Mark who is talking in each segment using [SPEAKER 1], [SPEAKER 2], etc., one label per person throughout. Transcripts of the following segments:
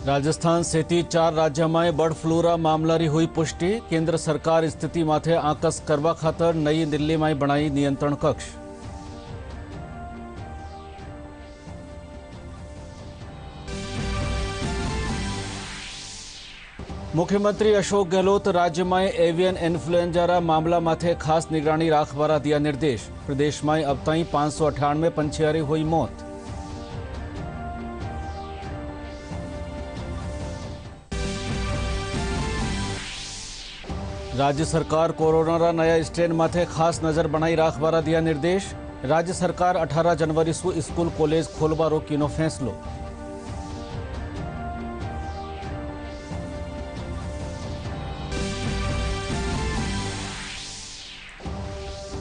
[SPEAKER 1] राजस्थान सहित 4 राज्यों बर्ड फ्लूरा मामलारी हुई पुष्टि। केंद्र सरकार स्थिति माथे आकस करवा खातर नई दिल्ली में बनाई नियंत्रण कक्ष। मुख्यमंत्री अशोक गहलोत राज्य में एवियन इन्फ्लुएंजा मामला माथे खास निगरानी राखवारा दिया निर्देश। प्रदेश में अब तक 598 पंछियारी हुई मौत। राज्य सरकार कोरोना नया स्ट्रेन माथे खास नजर बनाई राखवारा दिया निर्देश। राज्य सरकार 18 जनवरी सु स्कूल कॉलेज खोलबारो कीनो फैसलो।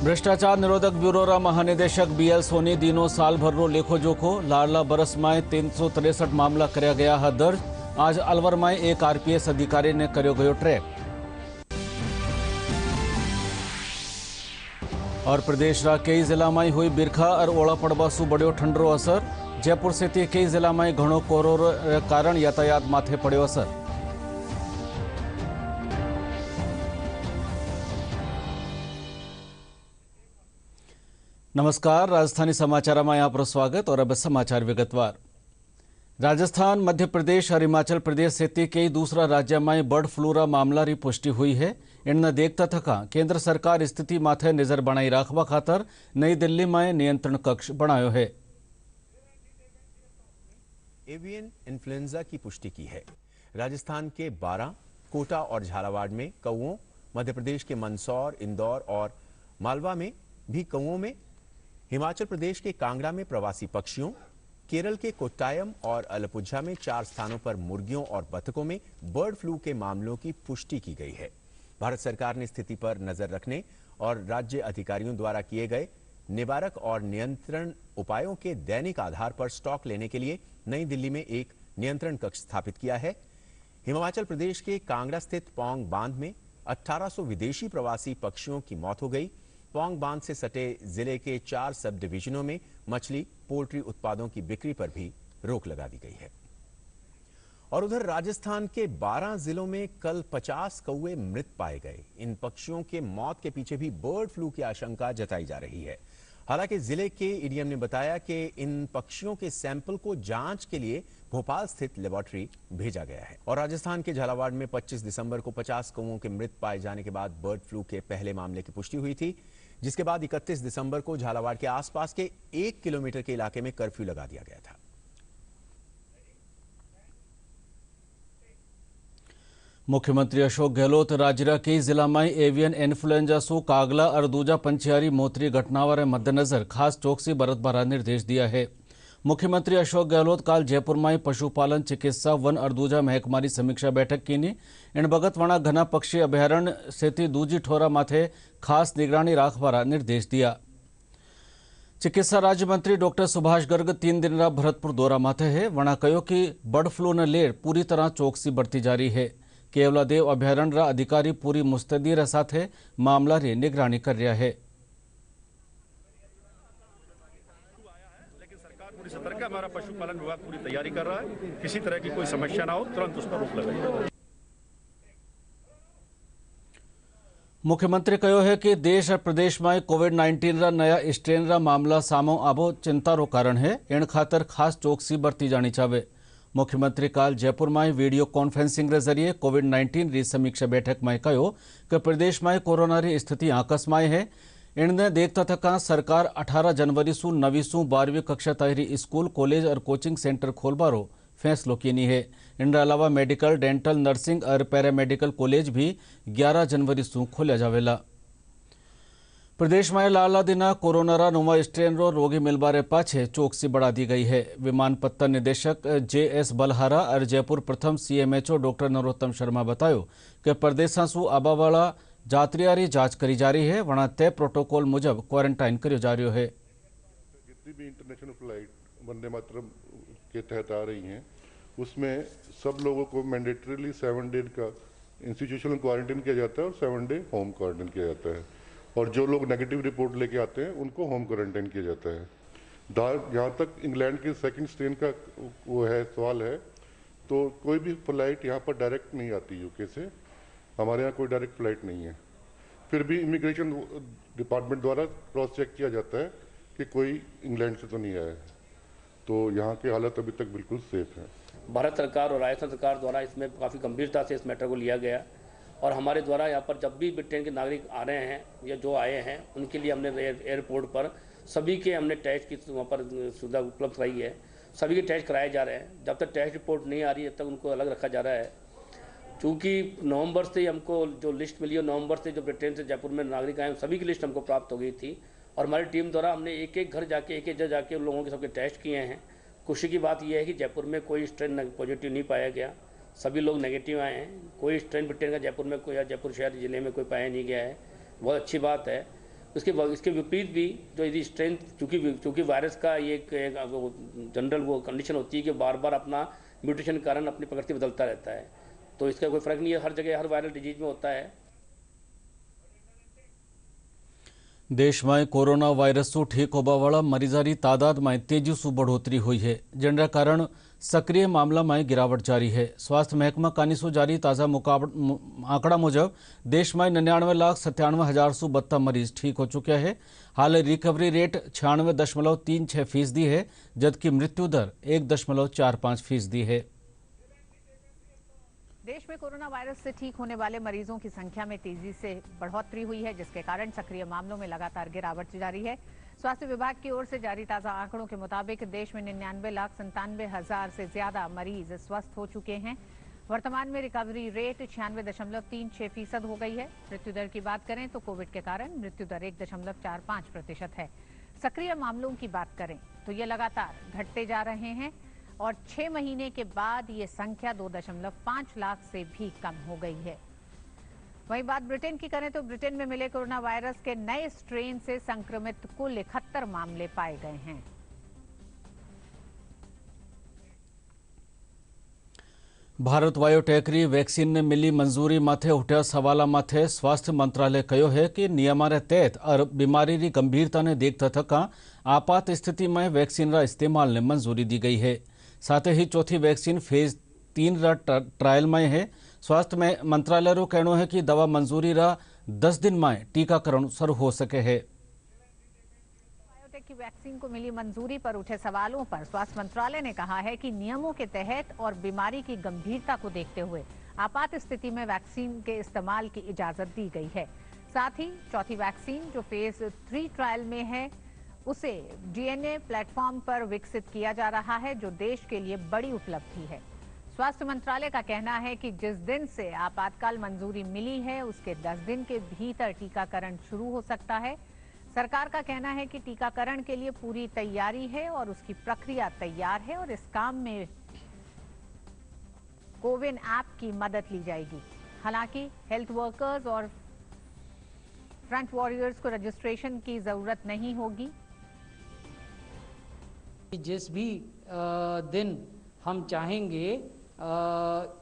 [SPEAKER 1] भ्रष्टाचार निरोधक ब्यूरो महानिदेशक बीएल सोनी दीनो साल भर रो लेखो जोखो। लाडला बरस में 363 मामला करया गया है दर्ज। आज अलवर में एक आरपीएस अधिकारी ने कर्यो गयो ट्रैप। और प्रदेश रा कई जिला में हुई बिरखा और ओला पड़वा सु बढ़ो ठंडरो असर। जयपुर सहित कई जिला में घणो कोहरो कारण यातायात माथे पड़ो असर। नमस्कार, राजस्थानी समाचार में आपका स्वागत। और अब समाचार विगतवार। राजस्थान, मध्य प्रदेश और हिमाचल प्रदेश सहित कई दूसरा राज्य में बर्ड फ्लूरा मामला री पुष्टि हुई है। इन देखता थका केंद्र सरकार स्थिति माथे नजर बनाई राखवा खातर नई दिल्ली में नियंत्रण कक्ष बनायो है।
[SPEAKER 2] एवियन इन्फ्लुएंजा की पुष्टि की है। राजस्थान के 12, कोटा और झालावाड़ में कौओं, मध्य प्रदेश के मंदसौर, इंदौर और मालवा में भी कौओं में, हिमाचल प्रदेश के कांगड़ा में प्रवासी पक्षियों, केरल के कोट्टायम और अलपुझा में 4 स्थानों पर मुर्गियों और बतखों में बर्ड फ्लू के मामलों की पुष्टि की गई है। भारत सरकार ने स्थिति पर नजर रखने और राज्य अधिकारियों द्वारा किए गए निवारक और नियंत्रण उपायों के दैनिक आधार पर स्टॉक लेने के लिए नई दिल्ली में एक नियंत्रण कक्ष स्थापित किया है। हिमाचल प्रदेश के कांगड़ा स्थित पौंग बांध में 1800 विदेशी प्रवासी पक्षियों की मौत हो गई। पौंग बांध से सटे जिले के 4 सब डिवीजनों में मछली, पोल्ट्री उत्पादों की बिक्री पर भी रोक लगा दी गई है। और उधर राजस्थान के 12 जिलों में कल 50 कौवे मृत पाए गए। इन पक्षियों के मौत के पीछे भी बर्ड फ्लू की आशंका जताई जा रही है। हालांकि जिले के एडीएम ने बताया कि इन पक्षियों के सैंपल को जांच के लिए भोपाल स्थित लेबोरेटरी भेजा गया है। और राजस्थान के झालावाड़ में 25 दिसंबर को 50 कौवों के मृत पाए जाने के बाद बर्ड फ्लू के पहले मामले की पुष्टि हुई थी, जिसके बाद 31 दिसंबर को झालावाड़ के आसपास के 1 किलोमीटर के इलाके में कर्फ्यू लगा दिया गया था।
[SPEAKER 1] मुख्यमंत्री अशोक गहलोत राज्य कई जिला में एवियन इन्फ्लुएंजा सु कागला और दूजा पंछियारी मोतरी घटनावारे मद्देनजर खास चौकसी बरतबारा निर्देश दिया है। मुख्यमंत्री अशोक गहलोत काल जयपुर में पशुपालन, चिकित्सा, वन और दूजा महकमारी समीक्षा बैठक की। इन बगतवाणा घना पक्षी अभ्यारण्य से दूजी ठोरा माथे खास निगरानी राखवारा निर्देश दिया। चिकित्सा राज्य मंत्री डॉक्टर सुभाष गर्ग 3 दिन रा भरतपुर दौरा माथे है। वणा कहो कि बर्ड फ्लू ने लेर पूरी तरह चौकसी बढ़ती जारी है। केवलादेव अभ्यारण्य रा अधिकारी पूरी मुस्तैदी रे साथे मामला री निगरानी कर रहा है।
[SPEAKER 3] लेकिन सरकार पूरी सतर्क है, हमारा पशुपालन विभाग पूरी तैयारी कर रहा है, किसी तरह की कोई समस्या ना हो, तुरंत उस पर रोक लगाई जाए।
[SPEAKER 1] मुख्यमंत्री कहो है कि देश और प्रदेश में कोविड-19 रा नया स्ट्रेन रा मामला सामो आबो चिंता रो कारण है। इन खातर खास चौकसी बरती जानी चाहिए। मुख्यमंत्री काल जयपुर में वीडियो कॉन्फ्रेंसिंग के जरिए कोविड-19 री समीक्षा बैठक में कहो कि प्रदेश में कोरोना री स्थिति आकस में है। इनने देखता थका सरकार 18 जनवरी सु 9वीं सु 12वीं कक्षा तहरी स्कूल, कॉलेज और कोचिंग सेंटर खोलबारो फैसलो कीनी है। इन अलावा मेडिकल, डेंटल, नर्सिंग और पैरामेडिकल कॉलेज भी 11 जनवरी सु खोल्या जावेला। प्रदेश में लाला दिना कोरोना रा नवा स्ट्रेन रो रोगी मिलबारे पाछे चौकसी बढ़ा दी गई है। विमानपत्तन निदेशक JS बलहारा और जयपुर प्रथम CMHO डॉक्टर नरोत्तम शर्मा बतायो कि प्रदेशा सु आबावाला यात्रियारी जांच करी जा रही है। वहां तय प्रोटोकॉल मुजब क्वारंटाइन करियो जा रही है।
[SPEAKER 4] जितनी भी इंटरनेशनल फ्लाइट वंदे मातरम के तहत आ रही हैं, उसमें सब लोगों को मैंडेटरीली 7 डे का इंस्टीट्यूशनल क्वारंटाइन किया जाता है और 7 डे होम क्वारंटाइन किया जाता है। और जो लोग नेगेटिव रिपोर्ट लेके आते हैं उनको होम क्वारंटाइन किया जाता है। जहाँ तक इंग्लैंड के सेकंड स्ट्रेन का वो है सवाल है, तो कोई भी फ्लाइट यहाँ पर डायरेक्ट नहीं आती यूके से, हमारे यहाँ कोई डायरेक्ट फ्लाइट नहीं है। फिर भी इमिग्रेशन डिपार्टमेंट द्वारा क्रॉस चेक किया जाता है कि कोई इंग्लैंड से तो नहीं आया है, तो यहाँ की हालत अभी तक बिल्कुल सेफ है।
[SPEAKER 5] भारत सरकार और राजस्थान सरकार द्वारा इसमें काफ़ी गंभीरता से इस मैटर को लिया गया और हमारे द्वारा यहाँ पर जब भी ब्रिटेन के नागरिक आ रहे हैं या जो आए हैं उनके लिए हमने एयरपोर्ट पर सभी के हमने टेस्ट की वहाँ पर सुविधा उपलब्ध कराई है। सभी के टेस्ट कराए जा रहे हैं। जब तक टेस्ट रिपोर्ट नहीं आ रही है तब तक उनको अलग रखा जा रहा है। चूँकि नवंबर से हमको जो लिस्ट मिली है, नवंबर से जो ब्रिटेन से जयपुर में नागरिक आए सभी की लिस्ट हमको प्राप्त हो गई थी और हमारी टीम द्वारा हमने एक एक घर जाके एक एक जगह जाके उन लोगों के सबके टेस्ट किए हैं। खुशी की बात यह है कि जयपुर में कोई स्ट्रेन पॉजिटिव नहीं पाया गया, सभी लोग नेगेटिव आए हैं। कोई स्ट्रेन ब्रिटेन का जयपुर में कोई या जयपुर शहर जिले में कोई पाया नहीं गया है, बहुत अच्छी बात है। इसके विपरीत भी जो यदि स्ट्रेन चूँकि वायरस का ये एक जनरल वो कंडीशन होती है कि बार बार अपना म्यूटेशन के कारण अपनी प्रकृति बदलता रहता है, तो इसका कोई फ़र्क नहीं है, हर जगह हर वायरल डिजीज में होता है।
[SPEAKER 1] देश में कोरोना वायरस से ठीक होवावाळा मरीजारी तादाद में तेजी से बढ़ोतरी हुई है, जिनके कारण सक्रिय मामला में गिरावट जारी है। स्वास्थ्य महकमा कानीसो जारी ताज़ा आंकड़ा मुजब देश में 99,97,172 मरीज ठीक हो चुके हैं। हाल रिकवरी रेट 96.36% है, जबकि मृत्यु दर 1.45% है।
[SPEAKER 6] देश में कोरोना वायरस से ठीक होने वाले मरीजों की संख्या में तेजी से बढ़ोतरी हुई है, जिसके कारण सक्रिय मामलों में लगातार गिरावट जारी है। स्वास्थ्य विभाग की ओर से जारी ताजा आंकड़ों के मुताबिक देश में 99,97,000 से ज्यादा मरीज स्वस्थ हो चुके हैं। वर्तमान में रिकवरी रेट 96.36% हो गई है। मृत्यु दर की बात करें तो कोविड के कारण मृत्यु दर 1.45% है। सक्रिय मामलों की बात करें तो ये लगातार घटते जा रहे हैं और 6 महीने के बाद ये संख्या 2.5 लाख से भी कम हो गई है। वहीं बात ब्रिटेन की करें तो ब्रिटेन में मिले कोरोना वायरस के नए स्ट्रेन से संक्रमित कुल 71 मामले पाए गए हैं।
[SPEAKER 1] भारत बायोटेक वेक्सीन ने मिली मंजूरी माथे उठा सवाल माथे स्वास्थ्य मंत्रालय कहो है कि नियम तहत और बीमारी की गंभीरता ने देखता थका आपात स्थिति में वैक्सीन रा इस्तेमाल ने मंजूरी दी गई है। साथ ही चौथी वैक्सीन फेज 3 रा ट्रायल में है। स्वास्थ्य मंत्रालय रो कहना है कि दवा मंजूरी रा 10 दिन में टीकाकरण शुरू हो सके है।
[SPEAKER 6] बायोटेक की वैक्सीन को मिली मंजूरी पर उठे सवालों पर स्वास्थ्य मंत्रालय ने कहा है कि नियमों के तहत और बीमारी की गंभीरता को देखते हुए आपात स्थिति में वैक्सीन के इस्तेमाल की इजाजत दी गई है। साथ ही चौथी वैक्सीन जो फेज 3 ट्रायल में है उसे डीएनए प्लेटफॉर्म पर विकसित किया जा रहा है, जो देश के लिए बड़ी उपलब्धि है। स्वास्थ्य मंत्रालय का कहना है कि जिस दिन से आपातकाल मंजूरी मिली है उसके 10 दिन के भीतर टीकाकरण शुरू हो सकता है। सरकार का कहना है कि टीकाकरण के लिए पूरी तैयारी है और उसकी प्रक्रिया तैयार है और इस काम में कोविन ऐप की मदद ली जाएगी। हालांकि हेल्थ वर्कर्स और फ्रंट वॉरियर्स को रजिस्ट्रेशन की जरूरत नहीं होगी।
[SPEAKER 7] जिस भी दिन हम चाहेंगे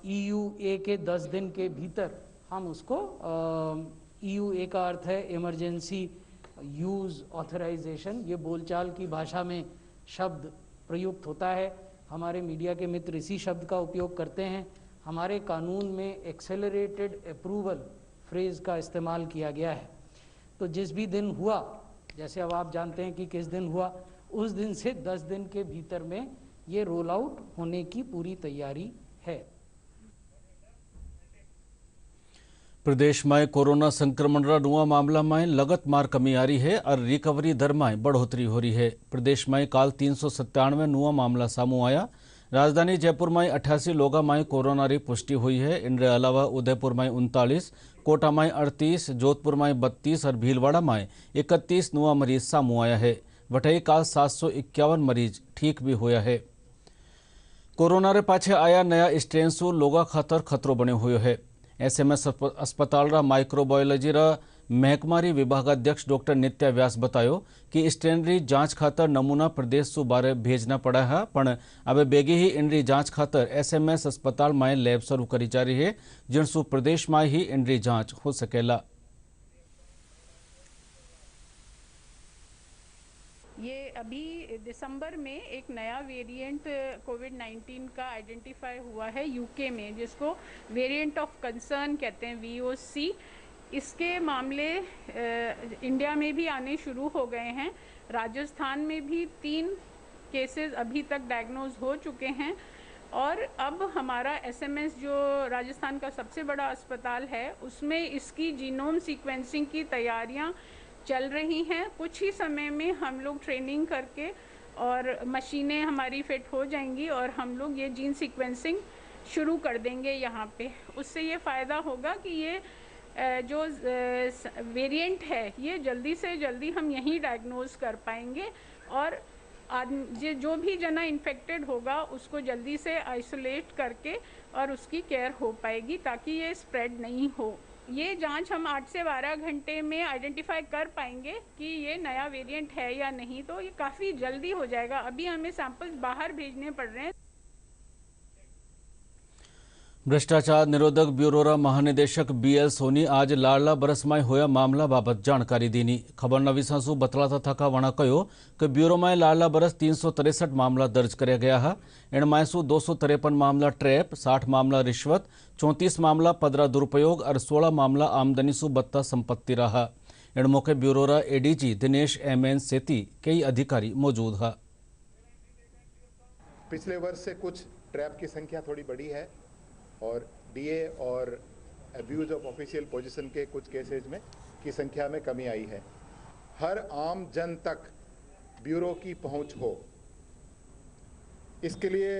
[SPEAKER 7] EUA के 10 दिन के भीतर हम उसको EUA का अर्थ है इमरजेंसी यूज़ ऑथराइजेशन, ये बोलचाल की भाषा में शब्द प्रयुक्त होता है। हमारे मीडिया के मित्र इसी शब्द का उपयोग करते हैं। हमारे कानून में एक्सेलरेटेड अप्रूवल फ्रेज का इस्तेमाल किया गया है। तो जिस भी दिन हुआ, जैसे अब आप जानते हैं कि किस दिन हुआ, उस दिन से 10 दिन के भीतर में ये रोल आउट होने की पूरी तैयारी है।
[SPEAKER 1] प्रदेश में कोरोना संक्रमण रा नवा मामला में लगातार कमी आ रही है और रिकवरी दर में बढ़ोतरी हो रही है। प्रदेश में काल 397 नवा मामला सामू आया। राजधानी जयपुर में 88 लोगों में कोरोना की पुष्टि हुई है। इनके अलावा उदयपुर में 39, कोटा में 38, जोधपुर में 32 और भीलवाड़ा में 31 नवा मरीज सामू आया है। वटई काल 751 मरीज ठीक भी होया है। कोरोना रे पाछे आया नया स्ट्रेन से लोगों खातर खतरो बने हुए है। SMS अस्पताल रा माइक्रोबायोलॉजी रा महकमारी विभागाध्यक्ष डॉक्टर नित्या व्यास बतायो कि स्ट्रेन री जांच खातर नमूना प्रदेश से बारे भेजना पड़ा है, पण अब बेगी ही इनरी जांच खातर SMS अस्पताल में लैब शुरू करी जा रही है, जिनसु प्रदेश में ही इनरी जांच हो सकेला।
[SPEAKER 8] ये अभी दिसंबर में एक नया वेरिएंट कोविड-19 का आइडेंटिफाई हुआ है यूके में, जिसको वेरिएंट ऑफ कंसर्न कहते हैं, VOC। इसके मामले इंडिया में भी आने शुरू हो गए हैं। राजस्थान में भी 3 केसेस अभी तक डायग्नोज हो चुके हैं और अब हमारा SMS जो राजस्थान का सबसे बड़ा अस्पताल है, उसमें इसकी जीनोम सीक्वेंसिंग की तैयारियां चल रही हैं। कुछ ही समय में हम लोग ट्रेनिंग करके और मशीनें हमारी फिट हो जाएंगी और हम लोग ये जीन सीक्वेंसिंग शुरू कर देंगे यहाँ पे। उससे ये फ़ायदा होगा कि ये जो वेरिएंट है ये जल्दी से जल्दी हम यहीं डायग्नोज कर पाएंगे और जो भी जना इन्फेक्टेड होगा उसको जल्दी से आइसोलेट करके और उसकी केयर हो पाएगी ताकि ये स्प्रेड नहीं हो। ये जांच हम 8 से 12 घंटे में आइडेंटिफाई कर पाएंगे कि ये नया वेरिएंट है या नहीं, तो ये काफ़ी जल्दी हो जाएगा। अभी हमें सैंपल्स बाहर भेजने पड़ रहे हैं।
[SPEAKER 1] भ्रष्टाचार निरोधक ब्यूरोના મહાનિદેશક BL સોની આજ લાડલા બરસમાં હોયા મામલા બાબત જાણકારી દીની। ખબરના વિસાસુ બતલાતા થકા વણા કયો કે ब्यूरोમાં લાડલા બરસ 363 મામલા દર્જ કર્યા ગયા હા। એણમાંસુ 253 મામલા ટ્રેપ, 60 મામલા रिश्वत, 34 मामला पदरा दुरुपयोग और 16 मामला आमदनी सु बत्ता संपत्ति रहा। एण मौके ब्यूरोरा ADG दिनेश MN सेती कई अधिकारी मौजूद हा।
[SPEAKER 9] पिछले वर्ष से कुछ ट्रैप की संख्या थोड़ी बढ़ी है और DA और अब्यूज ऑफ ऑफिशियल पोजीशन के कुछ केसेज में की संख्या में कमी आई है। हर आम जन तक ब्यूरो की पहुंच हो, इसके लिए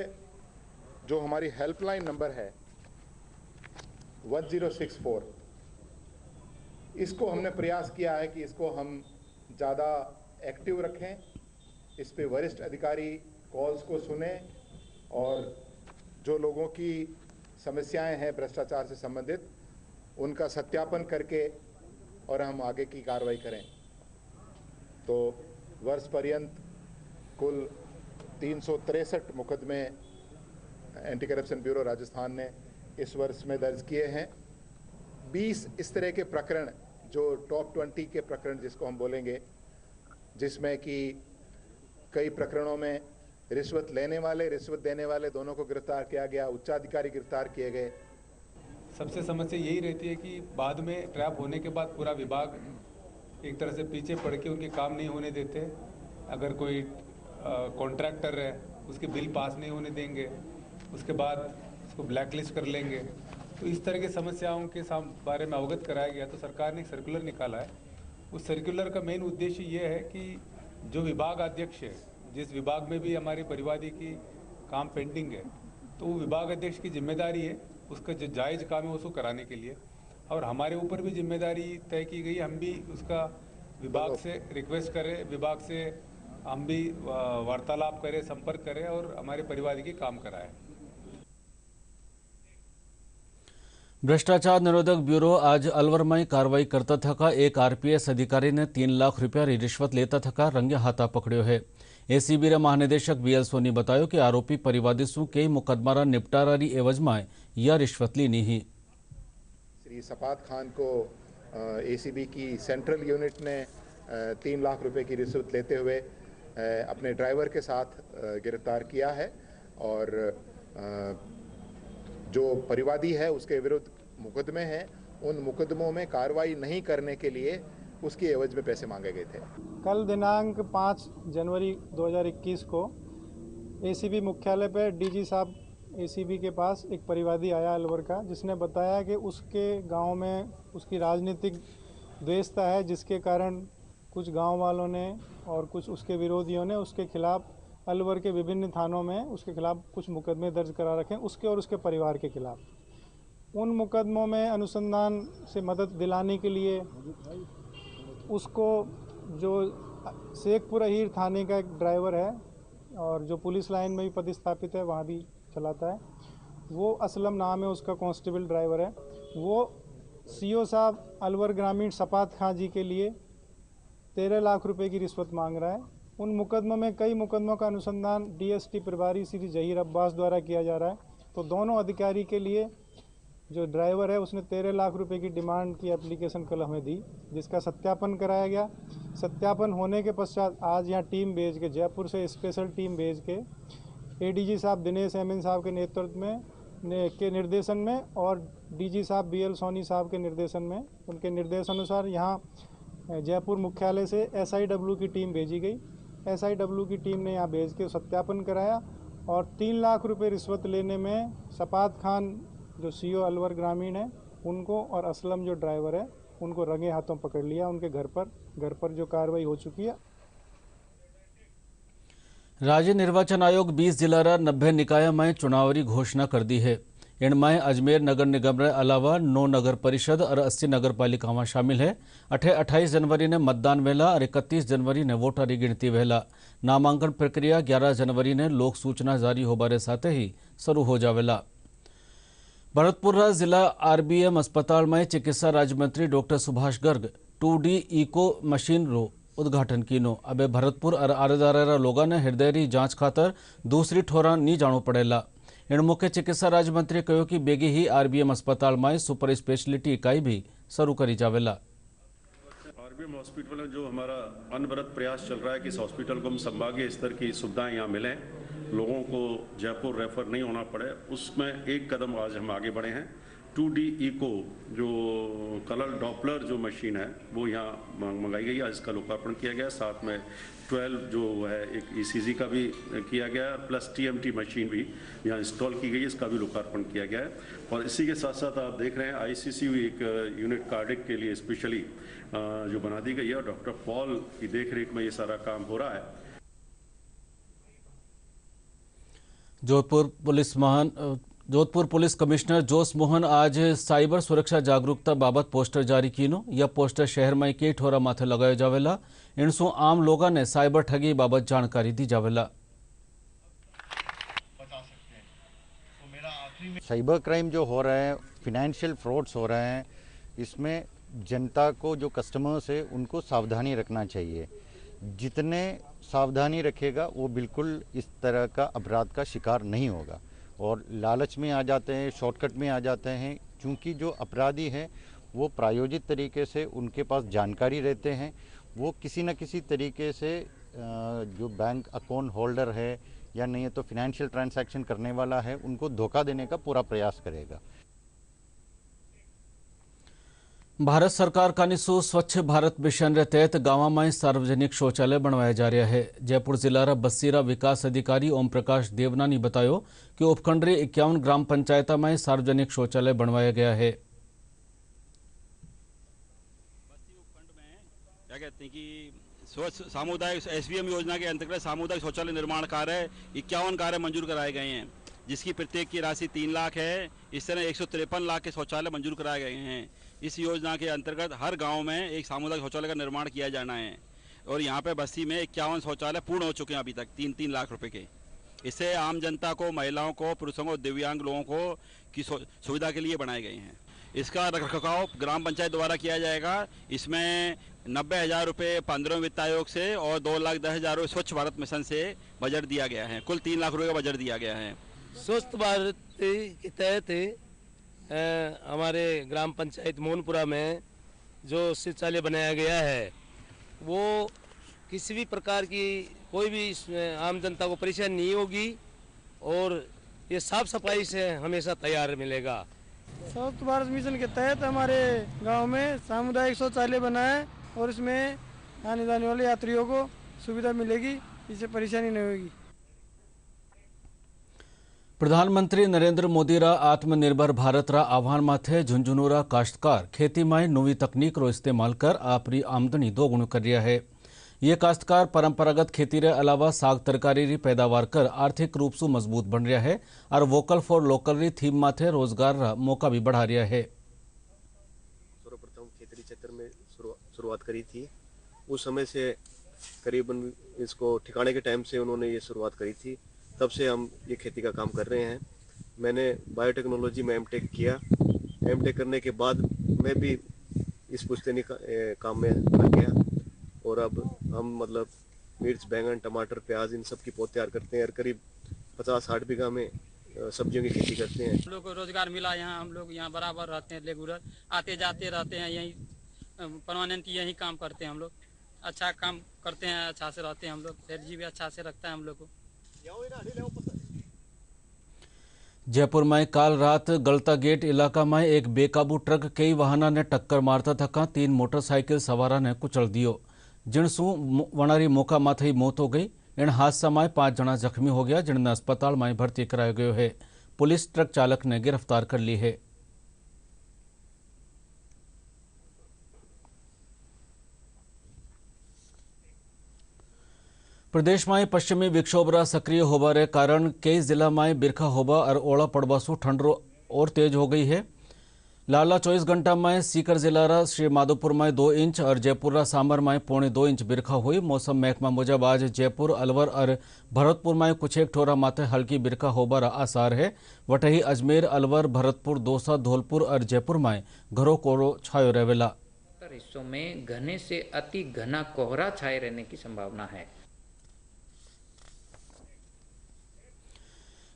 [SPEAKER 9] जो हमारी हेल्पलाइन नंबर है 1064, इसको हमने प्रयास किया है कि इसको हम ज़्यादा एक्टिव रखें। इस पे वरिष्ठ अधिकारी कॉल्स को सुने और जो लोगों की समस्याएं हैं भ्रष्टाचार से संबंधित उनका सत्यापन करके और हम आगे की कार्रवाई करें। तो वर्ष पर्यंत कुल 363 मुकदमे एंटी करप्शन ब्यूरो राजस्थान ने इस वर्ष में दर्ज किए हैं। 20 इस तरह के प्रकरण जो टॉप 20 के प्रकरण जिसको हम बोलेंगे, जिसमें कि कई प्रकरणों में रिश्वत लेने वाले रिश्वत देने वाले दोनों को गिरफ्तार किया गया, उच्चाधिकारी गिरफ्तार किए गए।
[SPEAKER 10] सबसे समस्या यही रहती है कि बाद में ट्रैप होने के बाद पूरा विभाग एक तरह से पीछे पड़ के उनके काम नहीं होने देते। अगर कोई कॉन्ट्रैक्टर है उसके बिल पास नहीं होने देंगे, उसके बाद उसको ब्लैकलिस्ट कर लेंगे। तो इस तरह की समस्याओं के बारे में अवगत कराया गया। तो सरकार ने एक सर्कुलर निकाला है। उस सर्कुलर का मेन उद्देश्य ये है कि जो विभाग अध्यक्ष है, जिस विभाग में भी हमारे परिवादी की काम पेंडिंग है, तो वो विभाग अध्यक्ष की जिम्मेदारी है उसका जो जायज़ काम है उसको कराने के लिए। और हमारे ऊपर भी जिम्मेदारी तय की गई, हम भी उसका विभाग से रिक्वेस्ट करें, विभाग से हम भी वार्तालाप करें, संपर्क करें और हमारे परिवादी की काम कराएं।
[SPEAKER 1] भ्रष्टाचार निरोधक ब्यूरो आज अलवर में कार्रवाई करता थका एक RPS अधिकारी ने 3 लाख रुपया रिश्वत लेता थका रंगे हाथा पकड़ो है। ACB रा महानिदेशक BL सोनी बतायो कि आरोपी परिवादी सु कई मुकदमा निपटारारी एवज में यह रिश्वत ली नहीं।
[SPEAKER 9] श्री सपात खान को ACB की सेंट्रल यूनिट ने 3 लाख रुपए की रिश्वत लेते हुए अपने ड्राइवर के साथ गिरफ्तार किया है और जो परिवादी है उसके विरुद्ध मुकदमे हैं, उन मुकदमों में कार्रवाई नहीं करने के लिए उसकी एवज में पैसे मांगे गए थे।
[SPEAKER 11] कल दिनांक 5 जनवरी 2021 को ACB मुख्यालय पर DG साहब ACB के पास एक परिवादी आया अलवर का, जिसने बताया कि उसके गांव में उसकी राजनीतिक द्वेषता है, जिसके कारण कुछ गांव वालों ने और कुछ उसके विरोधियों ने उसके खिलाफ अलवर के विभिन्न थानों में उसके खिलाफ कुछ मुकदमे दर्ज करा रखे हैं, उसके और उसके परिवार के खिलाफ। उन मुकदमों में अनुसंधान से मदद दिलाने के लिए उसको जो शेखपुरा हीर थाने का एक ड्राइवर है और जो पुलिस लाइन में भी पदस्थापित है, वहाँ भी चलाता है, वो असलम नाम है उसका, कांस्टेबल ड्राइवर है। वो CO साहब अलवर ग्रामीण सपात खां जी के लिए 13 लाख रुपए की रिश्वत मांग रहा है। उन मुकदमों में कई मुकदमों का अनुसंधान DST प्रभारी श्री जहीर अब्बास द्वारा किया जा रहा है। तो दोनों अधिकारी के लिए जो ड्राइवर है उसने 13 लाख रुपए की डिमांड की एप्लीकेशन कल हमें दी, जिसका सत्यापन कराया गया। सत्यापन होने के पश्चात आज यहाँ टीम भेज के, जयपुर से स्पेशल टीम भेज के एडीजी साहब दिनेश एमएन साहब के नेतृत्व में के निर्देशन में और डीजी साहब बीएल सोनी साहब के निर्देशन में, उनके निर्देशानुसार यहाँ जयपुर मुख्यालय से एसआईडब्ल्यू की टीम भेजी गई। एसआईडब्ल्यू की टीम ने यहाँ भेज के सत्यापन कराया और 3 लाख रुपए रिश्वत लेने में सपात खान जो सीओ अलवर ग्रामीण है उनको और असलम जो ड्राइवर है उनको रंगे हाथों पकड़ लिया। उनके घर पर जो कार्रवाई हो चुकी है।
[SPEAKER 1] राज्य निर्वाचन आयोग 20 जिला 90 निकाय में चुनावरी घोषणा कर दी है। इनमें अजमेर नगर निगम रे अलावा 9 नगर परिषद और 80 नगर पालिकावां शामिल है। 28 जनवरी ने मतदान वेला और 31 जनवरी ने वोटारी गिनती वेला। नामांकन प्रक्रिया 11 जनवरी ने लोक सूचना जारी होबारे साथ ही शुरू हो जावेला। भरतपुर जिला आरबीएम अस्पताल में चिकित्सा राज्य मंत्री doctor Subhash Garg 2D echo machine रो उद्घाटन कीनो। अबे भरतपुर और आरेदारा लोगों ने हृदय री जांच खातर दूसरी ठोरा नहीं जाणो पड़ेला। इन मुख्य चिकित्सा राज्य मंत्री कहो कि बेगी ही आरबीएम अस्पताल में सुपर स्पेशलिटी इकाई भी शुरू करी जावेला।
[SPEAKER 3] आरबीएम हॉस्पिटल में जो हमारा अनवरत प्रयास चल रहा है कि इस हॉस्पिटल को हम संभागीय स्तर की सुविधाएं यहाँ मिलें, लोगों को जयपुर रेफर नहीं होना पड़े, उसमें एक कदम आज हम आगे बढ़े हैं। 2D इको जो कलर डॉपलर जो मशीन है वो यहाँ मंगाई गई है, इसका लोकार्पण किया गया। साथ में 12 जो है एक ECG का भी किया गया प्लस TMT मशीन भी यहाँ इंस्टॉल की गई है, इसका भी लोकार्पण किया गया है। और इसी के साथ साथ आप देख रहे हैं ICCU एक यूनिट कार्डिक के लिए स्पेशली जो बना दी गई है और डॉक्टर पॉल की देखरेख में ये सारा काम हो रहा है।
[SPEAKER 1] जोधपुर पुलिस कमिश्नर जोस मोहन आज साइबर सुरक्षा जागरूकता बाबत पोस्टर जारी कीनो। यह पोस्टर शहर में कई ठोरा माथे लगाया जावेला। इनसु आम लोगों ने साइबर ठगी बाबत जानकारी दी जावेला।
[SPEAKER 12] साइबर क्राइम जो हो रहे हैं, फिनेंशियल फ्रॉड्स हो रहे हैं, इसमें जनता को जो कस्टमर्स है उनको सावधानी रखना चाहिए। जितने सावधानी रखेगा वो बिल्कुल इस तरह का अपराध का शिकार नहीं होगा और लालच में आ जाते हैं, शॉर्टकट में आ जाते हैं। क्योंकि जो अपराधी हैं वो प्रायोजित तरीके से उनके पास जानकारी रहते हैं, वो किसी न किसी तरीके से जो बैंक अकाउंट होल्डर है या नहीं है तो फिनेंशियल ट्रांजैक्शन करने वाला है उनको धोखा देने का पूरा प्रयास करेगा।
[SPEAKER 1] भारत सरकार का निशु स्वच्छ भारत मिशन के तहत गाँव में सार्वजनिक शौचालय बनवाया जा रहा है। जयपुर जिला रा बस्सीरा विकास अधिकारी ओम प्रकाश देवना ने बतायो कि उपखंड रे 51 ग्राम पंचायत में सार्वजनिक शौचालय बनवाया गया है।
[SPEAKER 13] क्या कहते हैं कि स्वच्छ सामुदायिक SVM योजना के अंतर्गत सामुदायिक शौचालय निर्माण कार्य 51 कार्य मंजूर कराए गए हैं, जिसकी प्रत्येक की राशि 3 लाख है। इस तरह 153 लाख के शौचालय मंजूर कराए गए हैं। इस योजना के अंतर्गत हर गांव में एक सामुदायिक शौचालय का निर्माण किया जाना है और यहाँ पे बस्ती में 51 शौचालय पूर्ण हो चुके हैं अभी तक 3-3 लाख रुपए के। इससे आम जनता को, महिलाओं को, पुरुषों को, दिव्यांग लोगों को की सुविधा के लिए बनाए गए हैं। इसका रखरखाव ग्राम पंचायत द्वारा किया जाएगा। इसमें 90,000 रुपये 15वें वित्त आयोग से और 2,10,000 रुपये स्वच्छ भारत मिशन से बजट दिया गया है। कुल 3 लाख रुपये का बजट दिया गया है।
[SPEAKER 14] स्वच्छ भारत के तहत हमारे ग्राम पंचायत मोहनपुरा में जो शौचालय बनाया गया है वो किसी भी प्रकार की कोई भी आम जनता को परेशानी नहीं होगी और ये साफ सफाई से हमेशा तैयार मिलेगा।
[SPEAKER 15] स्वच्छ भारत मिशन के तहत हमारे गांव में सामुदायिक शौचालय बना है और इसमें आने जाने वाले यात्रियों को सुविधा मिलेगी, इससे परेशानी नहीं होगी।
[SPEAKER 1] प्रधानमंत्री नरेंद्र मोदी रा आत्मनिर्भर भारत रा आह्वान माथे झुंझुनूरा काश्तकार खेती में नवी तकनीक रो इस्तेमाल कर आपरी आमदनी दोगुण कर रहा है। ये काश्तकार परंपरागत खेती रे अलावा साग तरकारी री पैदावार कर आर्थिक रूप से मजबूत बन रहा है और वोकल फॉर लोकल री थीम माथे रोजगार रा मौका भी बढ़ा रहा है।
[SPEAKER 16] सर्वप्रथम खेती क्षेत्र में शुरुआत करी थी, उस समय से करीबन इसको ठिकाने के टाइम से उन्होंने ये शुरुआत करी थी, तब से हम ये खेती का काम कर रहे हैं। मैंने बायोटेक्नोलॉजी में M.Tech किया। M.Tech करने के बाद मैं भी इस पुश्तैनी काम में लग गया और अब हम मिर्च, बैंगन, टमाटर, प्याज इन सब की पौध तैयार करते हैं और करीब 50-60 बीघा में सब्जियों की खेती करते हैं।
[SPEAKER 17] हम लोग को रोजगार मिला यहाँ, हम लोग यहाँ बराबर रहते हैं, रेगुलर आते जाते रहते हैं, यहीं परमानेंट यहीं काम करते हैं हम लोग। अच्छा काम करते हैं, अच्छा से रहते हैं हम लोग, सेठ जी भी अच्छा से रखता है हम लोग को।
[SPEAKER 1] जयपुर में काल रात गलता गेट इलाका में एक बेकाबू ट्रक कई वाहना ने टक्कर मारता थका 3 मोटरसाइकिल सवारा ने कुचल दियो, जिणसू वणारी मौका माथे मौत हो गई। इन हादसा में 5 जना जख्मी हो गया, जिन्हें अस्पताल में भर्ती कराया गयो है। पुलिस ट्रक चालक ने गिरफ्तार कर ली है। प्रदेश में पश्चिमी विक्षोभ सक्रिय होबारे कारण कई जिला में बिरखा होबा और ओला पड़वा से ठंड और तेज हो गई है। लाला 24 घंटा में सीकर जिला श्री माधोपुर में 2 इंच और जयपुर सांबर में 1.25 इंच बिरखा हुई। मौसम महकमा मुजब आज जयपुर, अलवर और भरतपुर में कुछ एक ठोरा माथे हल्की बिरखा होबार आसार है। वटही अजमेर, अलवर, भरतपुर, दौसा, धौलपुर और जयपुर में घरो कोहरो छायो रहेला।
[SPEAKER 18] हिस्सों में घने से अति घना कोहरा छाए रहने की संभावना है।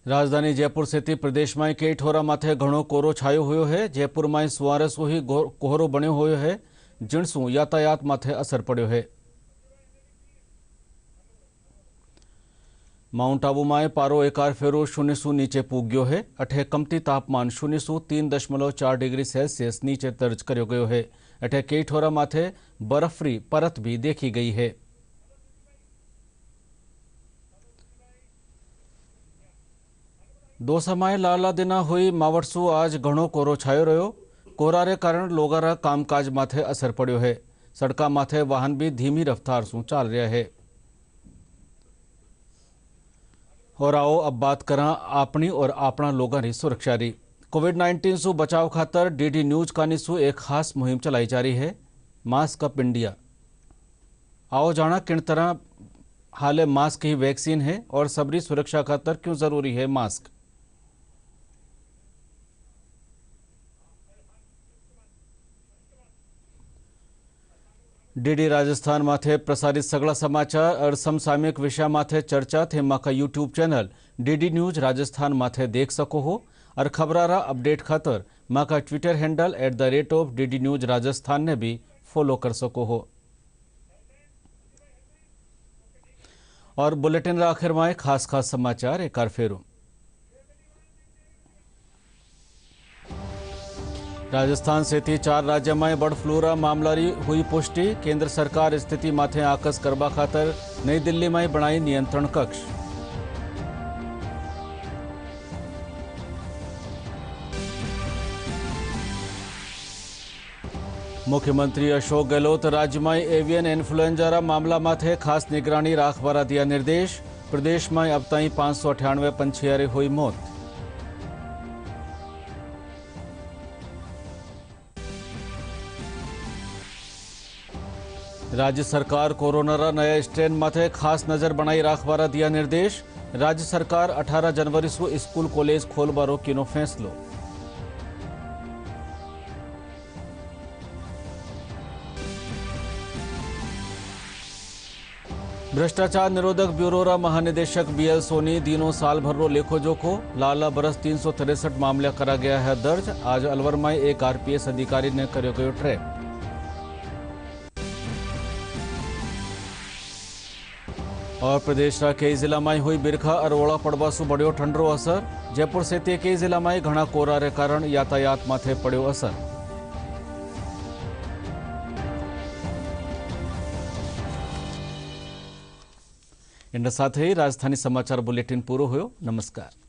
[SPEAKER 1] राजधानी जयपुर सहित प्रदेश में कई ठोरा माथे घणो कोहरो छायो हुयो है। जयपुर में सुवारे सु ही कोहरो बन्यो हुयो है, जिणसू यातायात माथे असर पड़ो है। माउंट आबू में पारो एकार फेरो 0 सु नीचे पूग्यो है। अठे कमती तापमान 0 सु 3.4 डिग्री सेल्सियस नीचे दर्ज कर्यो गयो है। अठे कई ठोरा माथे बर्फरी परत भी देखी गई है। दौसा में लाला दिना हुई मावटसू आज घणो कोहरो छायो रह्यो। कोहरा रे कारण लोगारा कामकाज माथे असर पड़ो है। सड़का माथे वाहन भी धीमी रफ्तार से चाल रहा है। और आओ अब बात करा अपनी और अपना लोगों की सुरक्षा री। कोविड-19 से बचाव खातर डीडी न्यूज कानी सु एक खास मुहिम चलाई जा रही है, मास्क अप इंडिया। आओ जाना किन तरह हाले मास्क ही वैक्सीन है और सबरी सुरक्षा खातर क्यों जरूरी है मास्क। डीडी राजस्थान माथे प्रसारित सगला समाचार और समसामयिक विषय माथे चर्चा थे माका YouTube channel DD news Rajasthan माथे देख सको हो और खबरारा अपडेट खातर माका Twitter handle @DD news Rajasthan ने भी फॉलो कर सको हो। और बुलेटिन रा आखिर में खास समाचार एक बार फेरू। राजस्थान सहित 4 राज्य में बर्ड फ्लू रा मामला री हुई पुष्टि। केंद्र सरकार स्थिति माथे आकस करबा खातर नई दिल्ली में बनाई नियंत्रण कक्ष। मुख्यमंत्री अशोक गहलोत राज्य में एवियन इन्फ्लुएंजा रा मामला माथे खास निगरानी राखवारा दिया निर्देश। प्रदेश में अब तक 598 पंछियारी हुई मौत। राज्य सरकार कोरोना रा नया स्ट्रेन माथे खास नजर बनाई राखवारा दिया निर्देश। राज्य सरकार 18 जनवरी से स्कूल कॉलेज खोलबारो कीनो फैसलो। भ्रष्टाचार निरोधक ब्यूरो रा महानिदेशक BL सोनी दिनों साल भर रो लेखो जोखो। लाला बरस 363 मामला करा गया है दर्ज। आज अलवर में एक RPS अधिकारी ने कर्यो गयो ट्रैप। और प्रदेश का कई जिला में हुई बिरखा और ओला पड़वा सु बढ़ियो ठंडरो असर। जयपुर सहित कई जिला में घना कोहरा रे कारण यातायात माथे पड़ो असर। इन साथ ही राजधानी समाचार बुलेटिन पूरो हुयो। नमस्कार।